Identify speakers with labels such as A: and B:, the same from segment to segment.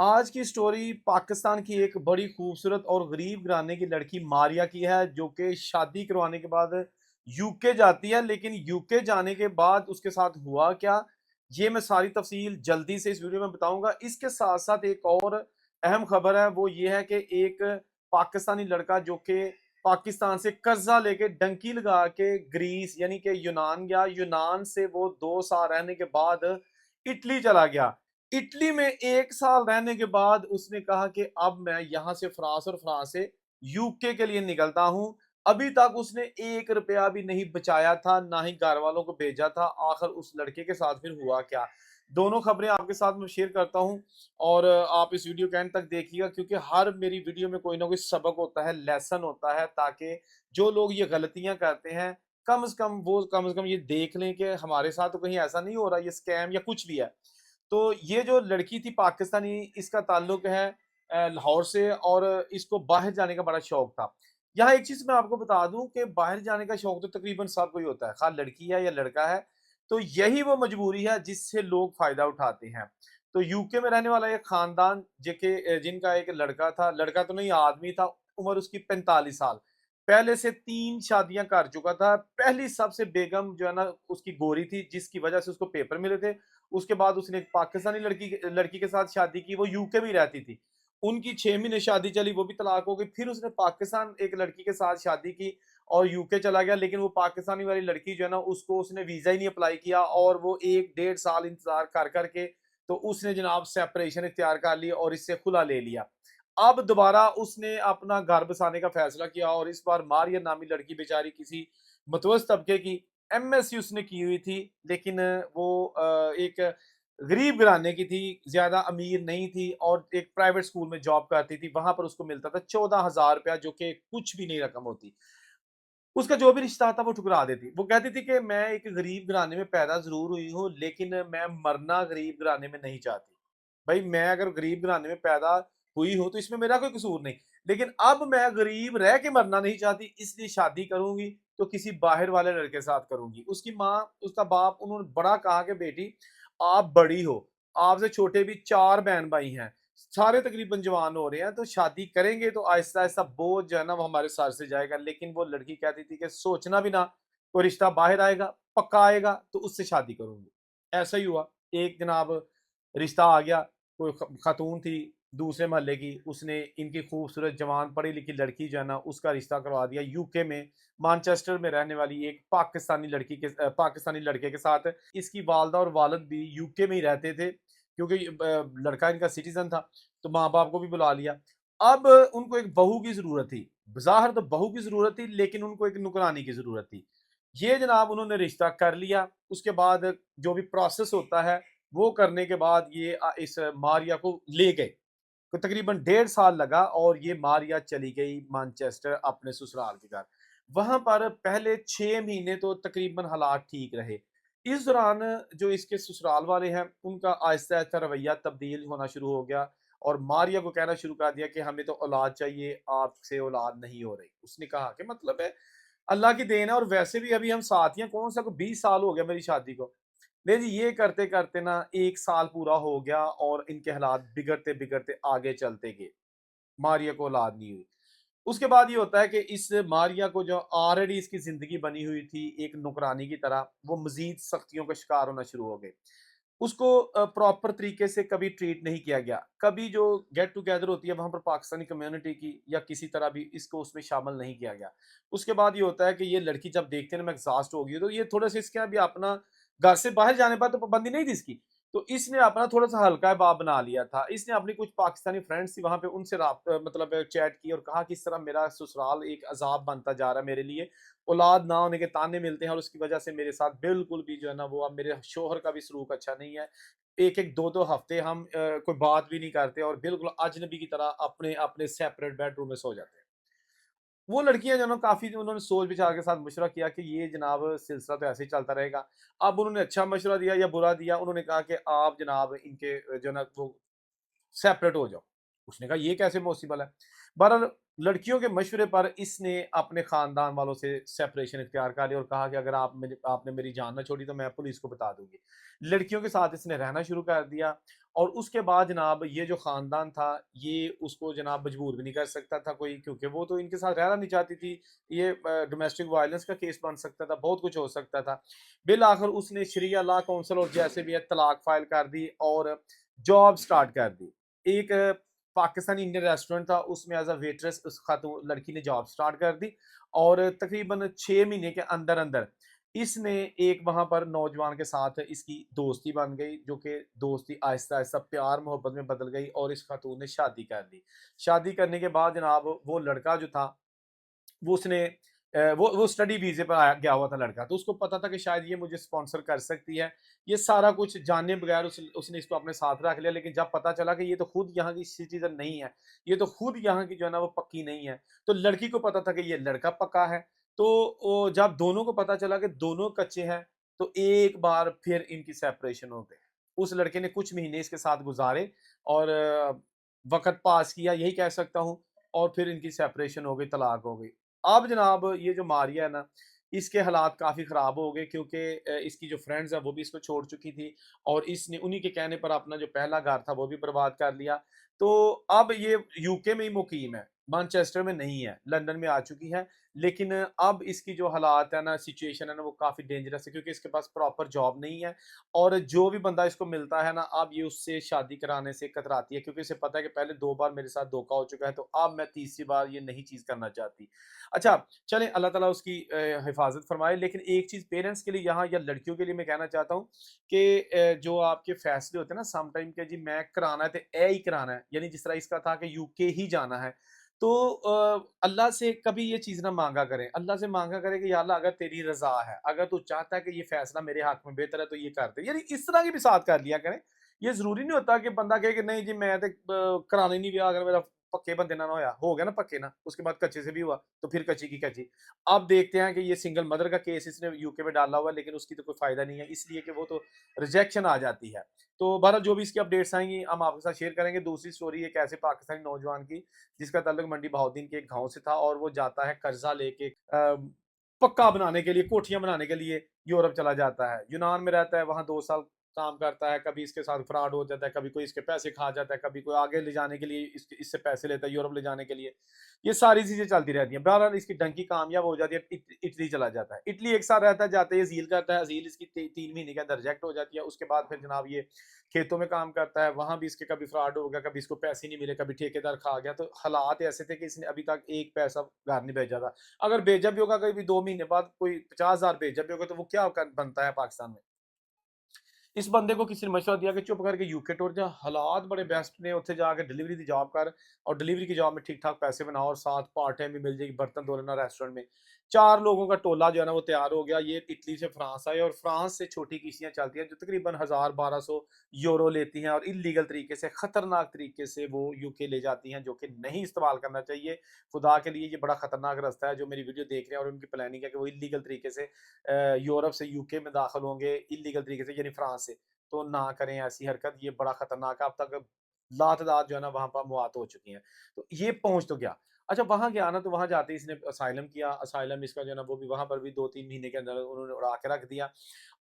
A: आज की स्टोरी पाकिस्तान की एक बड़ी खूबसूरत और गरीब घराने की लड़की मारिया की है, जो कि शादी करवाने के बाद यूके जाती है। लेकिन यूके जाने के बाद उसके साथ हुआ क्या, ये मैं सारी तफसील जल्दी से इस वीडियो में बताऊंगा। इसके साथ साथ एक और अहम खबर है, वो ये है कि एक पाकिस्तानी लड़का जो कि पाकिस्तान से कर्जा लेके डंकी लगा के ग्रीस यानी कि यूनान गया। यूनान से वो 2 साल रहने के बाद इटली चला गया। इटली में 1 साल रहने के बाद उसने कहा कि अब मैं यहाँ से फ्रांस और फ्रांस से यूके के लिए निकलता हूँ। अभी तक उसने 1 रुपया भी नहीं बचाया था, ना ही घर वालों को भेजा था। आखिर उस लड़के के साथ फिर हुआ क्या, दोनों खबरें आपके साथ मैं शेयर करता हूँ। और आप इस वीडियो के एंड तक देखिएगा, क्योंकि हर मेरी वीडियो में कोई ना कोई सबक होता है, लेसन होता है, ताकि जो लोग ये गलतियां करते हैं कम से कम ये देख लें कि हमारे साथ तो कहीं ऐसा नहीं हो रहा, ये स्कैम या कुछ भी है। तो ये जो लड़की थी पाकिस्तानी, इसका ताल्लुक है लाहौर से, और इसको बाहर जाने का बड़ा शौक था। यहाँ एक चीज मैं आपको बता दूं कि बाहर जाने का शौक तो तकरीबन सबको ही होता है, खास लड़की है या लड़का है। तो यही वो मजबूरी है जिससे लोग फायदा उठाते हैं। तो यूके में रहने वाला एक खानदान जेके जिनका एक लड़का था, लड़का तो नहीं आदमी था, उम्र उसकी 45 साल, पहले से 3 शादियां कर चुका था। पहली सबसे बेगम जो है ना उसकी गोरी थी, जिसकी वजह से उसको पेपर मिले थे। उसके बाद उसने एक पाकिस्तानी लड़की लड़की के साथ शादी की, वो यूके में रहती थी। उनकी 6 महीने शादी चली, वो भी तलाक हो गई। फिर उसने पाकिस्तान एक लड़की के साथ शादी की और यूके चला गया। लेकिन वो पाकिस्तानी वाली लड़की जो है ना, उसको उसने वीजा ही नहीं अप्लाई किया, और वो 1 डेढ़ साल इंतजार कर करके तो उसने जनाब सेपरेशन इख्तियार कर ली और इससे खुला ले लिया। अब दोबारा उसने अपना घर बसाने का फैसला किया, और इस बार मारिया नामी लड़की बेचारी किसी मतवस्त तबके की, एमएससी उसने की हुई थी। लेकिन वो एक गरीब घराने की थी, ज्यादा अमीर नहीं थी, और एक प्राइवेट स्कूल में जॉब करती थी। वहां पर उसको मिलता था 14,000 रुपया, जो कि कुछ भी नहीं रकम होती। उसका जो भी रिश्ता आता वो ठुकरा देती। वो कहती थी कि मैं एक गरीब घराने में पैदा जरूर हुई हूँ, लेकिन मैं मरना गरीब घराने में नहीं चाहती। भाई, मैं अगर गरीब घराने में पैदा हुई हूँ तो इसमें मेरा कोई कसूर नहीं, लेकिन अब मैं गरीब रह के मरना नहीं चाहती, इसलिए शादी करूंगी तो किसी बाहर वाले लड़के के साथ करूंगी। उसकी माँ, उसका बाप, उन्होंने बड़ा कहा कि बेटी, आप बड़ी हो, आपसे छोटे भी 4 बहन भाई हैं, सारे तकरीबन जवान हो रहे हैं, तो शादी करेंगे तो आहिस्ता आहिस्ता बोझ जो है ना वो हमारे सर से जाएगा। लेकिन वो लड़की कहती थी कि सोचना भी ना, कोई रिश्ता बाहर आएगा, पक्का आएगा तो उससे शादी करूंगी। ऐसा ही हुआ। एक जनाब रिश्ता आ गया, कोई खातून थी दूसरे मोहल्ले की, उसने इनकी खूबसूरत जवान पढ़ी लिखी लड़की जो है ना उसका रिश्ता करवा दिया यूके में, मानचेस्टर में रहने वाली एक पाकिस्तानी लड़की के पाकिस्तानी लड़के के साथ। इसकी वालदा और वालिद भी यूके में ही रहते थे, क्योंकि लड़का इनका सिटीजन था, तो माँ बाप को भी बुला लिया। अब उनको एक बहू की जरूरत थी, बाहर तो बहू की जरूरत थी, लेकिन उनको एक नुकरानी की जरूरत थी। ये जनाब उन्होंने रिश्ता कर लिया। उसके बाद जो भी प्रोसेस होता है वो करने के बाद ये इस मारिया को ले गए। तो तकरीबन 1.5 साल लगा, और ये मारिया चली गई मानचेस्टर अपने ससुराल के घर। वहां पर पहले 6 महीने तो तकरीबन हालात ठीक रहे। इस दौरान जो इसके ससुराल वाले हैं उनका आहिस्ता आहिस्ता रवैया तब्दील होना शुरू हो गया, और मारिया को कहना शुरू कर दिया कि हमें तो औलाद चाहिए, आपसे औलाद नहीं हो रही। उसने कहा कि मतलब है अल्लाह की देन है, और वैसे भी अभी हम साथ ही हैं, कौन सा को 20 साल हो गया मेरी शादी को। नहीं जी, ये करते करते ना 1 साल पूरा हो गया, और इनके हालात बिगड़ते बिगड़ते आगे चलते गए। मारिया को औलाद नहीं हुई। उसके बाद ये होता है कि इस मारिया को, जो ऑलरेडी इसकी जिंदगी बनी हुई थी एक नौकरानी की तरह, वो मजीद सख्तियों का शिकार होना शुरू हो गए। उसको प्रॉपर तरीके से कभी ट्रीट नहीं किया गया। कभी जो गेट टुगेदर होती है वहां पर पाकिस्तानी कम्युनिटी की या किसी तरह भी इसको उसमें शामिल नहीं किया गया। उसके बाद ये होता है कि ये लड़की जब देखते हैं ना मैं एग्जॉस्ट हो गई, तो ये थोड़ा सा इसके अभी अपना घर से बाहर जाने पर तो पाबंदी नहीं थी इसकी, तो इसने अपना थोड़ा सा हल्का बाप बना लिया था। इसने अपनी कुछ पाकिस्तानी फ्रेंड्स थी वहां पे, उनसे मतलब चैट की और कहा कि इस तरह मेरा ससुराल एक अजाब बनता जा रहा है मेरे लिए, औलाद ना होने के ताने मिलते हैं, और उसकी वजह से मेरे साथ बिल्कुल भी जो है ना वो, अब मेरे शोहर का भी सलूक अच्छा नहीं है। एक एक दो दो हफ्ते हम कोई बात भी नहीं करते, और बिल्कुल अजनबी की तरह अपने अपने सेपरेट बेडरूम में सो जाते हैं। वो लड़कियां जो ना काफी, जो उन्होंने सोच विचार के साथ मशवरा किया कि ये जनाब सिलसिला तो ऐसे ही चलता रहेगा। अब उन्होंने अच्छा मशवरा दिया या बुरा दिया, उन्होंने कहा कि आप जनाब इनके जो ना वो सेपरेट हो जाओ। उसने कहा ये कैसे पॉसिबल है। बहरहाल लड़कियों के मशवरे पर इसने अपने खानदान वालों से सेपरेशन इख्तियार कर लिया और कहा कि अगर आपने मेरी जान ना छोड़ी तो मैं पुलिस को बता दूंगी। लड़कियों के साथ इसने रहना शुरू कर दिया और उसके बाद जनाब ये जो खानदान था ये उसको जनाब मजबूर भी नहीं कर सकता था कोई, क्योंकि वो तो इनके साथ रहना नहीं चाहती थी। ये डोमेस्टिक वायलेंस का केस बन सकता था, बहुत कुछ हो सकता था। बिल आखिर उसने शरिया लॉ काउंसिल और जैसे भी है तलाक फाइल कर दी और जॉब स्टार्ट कर दी। एक पाकिस्तानी इंडियन रेस्टोरेंट था, उसमें एज अ वेट्रेस उस खातून लड़की ने जॉब स्टार्ट कर दी और तकरीबन 6 महीने के अंदर अंदर इसने एक वहां पर नौजवान के साथ इसकी दोस्ती बन गई, जो कि दोस्ती आहिस्ता आहिस्ता प्यार मोहब्बत में बदल गई और इस खातून ने शादी कर दी। शादी करने के बाद जनाब वो लड़का जो था वो उसने वो स्टडी वीज़े पर आया गया हुआ था लड़का, तो उसको पता था कि शायद ये मुझे स्पॉन्सर कर सकती है। ये सारा कुछ जाने बगैर उसने इसको अपने साथ रख लिया, लेकिन जब पता चला कि ये तो खुद यहाँ की सिटीज़न नहीं है, ये तो खुद यहाँ की जो है ना वो पक्की नहीं है, तो लड़की को पता था कि ये लड़का पक्का है। तो ओ जब दोनों को पता चला कि दोनों कच्चे हैं, तो एक बार फिर इनकी सेपरेशन हो गई। उस लड़के ने कुछ महीने इसके साथ गुज़ारे और वक़्त पास किया, यही कह सकता हूँ, और फिर इनकी सेपरेशन हो गई, तलाक हो गई। अब जनाब ये जो मारिया है ना, इसके हालात काफ़ी ख़राब हो गए, क्योंकि इसकी जो फ्रेंड्स हैं वो भी इसको छोड़ चुकी थी और इसने उन्हीं के कहने पर अपना जो पहला घर था वो भी बर्बाद कर लिया। तो अब ये यूके में ही मुकीम है, मैनचेस्टर में नहीं है, लंदन में आ चुकी है। लेकिन अब इसकी जो हालात है ना, सिचुएशन है ना, वो काफ़ी डेंजरस है, क्योंकि इसके पास प्रॉपर जॉब नहीं है और जो भी बंदा इसको मिलता है ना, अब ये उससे शादी कराने से कतराती है, क्योंकि इसे पता है कि पहले 2 बार मेरे साथ धोखा हो चुका है, तो अब मैं तीसरी बार ये नई चीज़ करना चाहती। अच्छा, चलें अल्लाह ताला उसकी हिफ़ाज़त फ़रमाए, लेकिन एक चीज़ पेरेंट्स के लिए यहाँ या लड़कियों के लिए मैं कहना चाहता हूँ कि जो आपके फ़ैसले होते हैं ना सम टाइम कि जी मैं कराना है तो ए ही कराना है, यानी जिस तरह इसका था कि यूके ही जाना है। तो अल्लाह से कभी ये चीज़ ना माँगा करें, अल्लाह से माँगा करें कि या अल्लाह अगर तेरी रज़ा है, अगर तू चाहता है कि ये फ़ैसला मेरे हक़ में बेहतर है तो ये कर दे। यानी इस तरह की भी साथ कर लिया करें। ये ज़रूरी नहीं होता कि बंदा कहे कि नहीं जी मैं तो कराना ही नहीं ब्याह, अगर मेरा पक्के बंदे नाल होया, हो गया ना पक्के ना, उसके बाद कच्चे से भी हुआ, तो फिर कच्ची की कच्ची। अब देखते हैं कि ये सिंगल मदर का केस इसने यूके में डाला हुआ है, लेकिन उसकी तो कोई फ़ायदा नहीं है, इसलिए कि वो तो रिजेक्शन आ जाती है। तो बहरहाल जो भी इसकी अपडेट्स आएँगी हम आपके साथ शेयर करेंगे। दूसरी स्टोरी एक ऐसे पाकिस्तानी नौजवान की जिसका ताल्लुक मंडी बहाउद्दीन के एक गाँव से था और वो जाता है कर्ज़ा लेके पक्का बनाने के लिए, कोठियाँ बनाने के लिए यूरोप चला जाता है। यूनान में रहता है, वहाँ 2 साल काम करता है, कभी इसके साथ फ्रॉड हो जाता है, कभी कोई इसके पैसे खा जाता है, कभी कोई आगे ले जाने के लिए इससे पैसे लेता है यूरोप ले जाने के लिए। ये सारी चीज़ें चलती रहती हैं। बहरहाल इसकी डंकी कामयाब हो जाती है, इटली चला जाता है। इटली 1 साल रहता है, जाते ही अज़ील करता है, अज़ील इसकी 3 महीने के अंदर रिजेक्ट हो जाती है। उसके बाद फिर जनाब ये खेतों में काम करता है, वहाँ भी इसके कभी फ्रॉड हो गया, कभी इसको पैसे नहीं मिले, कभी ठेकेदार खा गया। तो हालात ऐसे थे कि इसने अभी तक 1 पैसा घर नहीं भेजा था। अगर भेजा भी होगा कभी 2 महीने बाद कोई 50,000 भेजा भी होगा तो वो क्या बनता है पाकिस्तान में। इस बंदे को किसी ने मशवरा दिया कि चुप करके यूके टुर जा, हालात बड़े बेस्ट ने, उत्थे जाके डिलीवरी दी जॉब कर और डिलीवरी की जॉब में ठीक ठाक पैसे बनाओ और साथ पार्ट टाइम भी मिल जाएगी, बर्तन धो लेना रेस्टोरेंट में। 4 लोगों का टोला जो है ना वो तैयार हो गया। ये इटली से फ्रांस आए और फ्रांस से छोटी किश्तियां चलती हैं जो तकरीबन 1000-1200 यूरो लेती हैं और इलीगल तरीके से, खतरनाक तरीके से वो यूके ले जाती हैं, जो कि नहीं इस्तेमाल करना चाहिए। खुदा के लिए ये बड़ा खतरनाक रास्ता है। जो मेरी वीडियो देख रहे हैं और उनकी प्लानिंग है कि वो इलीगल तरीके से यूरोप से यूके में दाखिल होंगे, इलीगल तरीके से यानी फ्रांस से, तो ना करें ऐसी हरकत, ये बड़ा खतरनाक है। अब तक लात-दात जो है ना वहाँ पर मौत हो चुकी हैं। तो ये पहुँच तो गया। अच्छा वहाँ गया ना, तो वहाँ जाते ही इसने असाइलम किया, असाइलम इसका जो है ना वो भी वहाँ पर भी 2-3 महीने के अंदर उन्होंने उड़ा के रख दिया।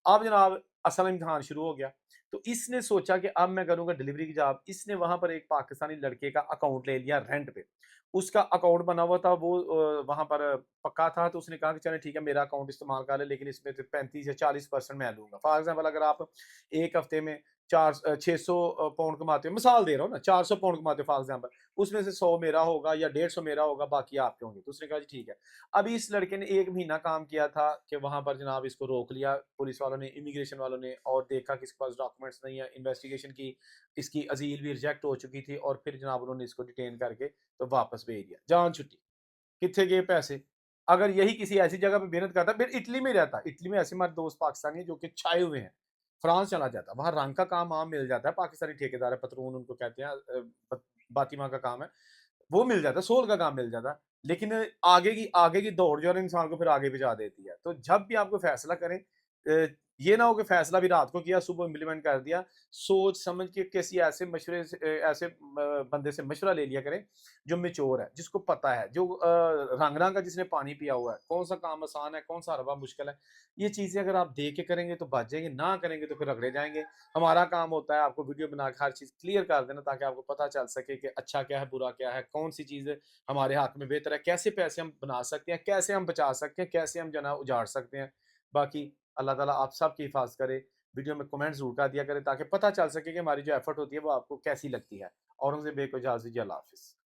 A: अब जनाब असल इम्तिहान शुरू हो गया। तो इसने सोचा कि अब मैं करूँगा डिलीवरी की जॉब। इसने वहाँ पर एक पाकिस्तानी लड़के का अकाउंट ले लिया रेंट पे। उसका अकाउंट बना हुआ था, वो वहाँ पर पक्का था, तो उसने कहा कि चलें ठीक है मेरा अकाउंट इस्तेमाल कर लें, लेकिन इसमें से 35 या 40% मैं लूँगा। फॉर एग्ज़ाम्पल अगर आप 1 हफ्ते में 600 पाउंड कमाते हो, मिसाल दे रहा हूँ ना, 400 पाउंड कमाते हो फॉर एग्ज़ाम्पल, उसमें से 100 मेरा होगा या 150 मेरा होगा, बाकी आपके होंगे। तो उसने कहा जी ठीक है। अभी इस लड़के ने 1 महीना काम किया था कि वहाँ पर जनाब इसको रोक लिया पुलिस वालों ने, इमिग्रेशन वालों ने, और देखा कि इसके पास डॉक्यूमेंट्स नहीं है, इन्वेस्टिगेशन की, इसकी अज़ील भी रिजेक्ट हो चुकी थी और फिर जनाब उन्होंने इसको डिटेन करके तो वापस भेज दिया। जान छुट्टी। कित्थे गए पैसे? अगर यही किसी ऐसी जगह पे मेहनत करता, फिर इटली में रहता। इटली में ऐसे हमारे दोस्त पाकिस्तानी हैं जो कि छाए हुए हैं। फ्रांस चला जाता, वहाँ रंग का काम आम मिल जाता है, पाकिस्तानी ठेकेदार है, पतरून उनको कहते हैं, ब बातिमा का काम है। वो मिल जाता है, सोल का काम मिल जाता है। लेकिन आगे की दौड़ जो है ना इंसान को फिर आगे पहुँचा देती है। तो जब भी आप कोई फैसला करें, ये ना हो कि फैसला भी रात को किया, सुबह इम्प्लीमेंट कर दिया। सोच समझ के किसी ऐसे मशवरे से ऐसे बंदे से मशवरा ले लिया करें, जो मैच्योर है, जिसको पता है, जो रंग-रंग का जिसने पानी पिया हुआ है, कौन-सा काम आसान है, कौन-सा हरबा मुश्किल है। ये चीज़ें अगर आप देख के करेंगे तो बच जाएँगे, ना करेंगे तो फिर रगड़े जाएँगे। हमारा काम होता है आपको वीडियो बना के हर चीज़ क्लियर कर देना, ताकि आपको पता चल सके कि अच्छा क्या है, बुरा क्या है, कौन-सी चीज़ हमारे हाथ में बेहतर है, कैसे पैसे हम बना सकते हैं, कैसे हम बचा सकते हैं, कैसे हम जो है ना उजाड़ सकते हैं। बाकी अल्लाह ताला आप सबकी हिफ़ाज़त करे। वीडियो में कमेंट ज़रूर कर दिया करें, ताकि पता चल सके कि हमारी जो एफ़र्ट होती है वो आपको कैसी लगती है। औरंगज़ेब बेग को इजाज़त दीजिए। अल्लाह हाफ़िज़।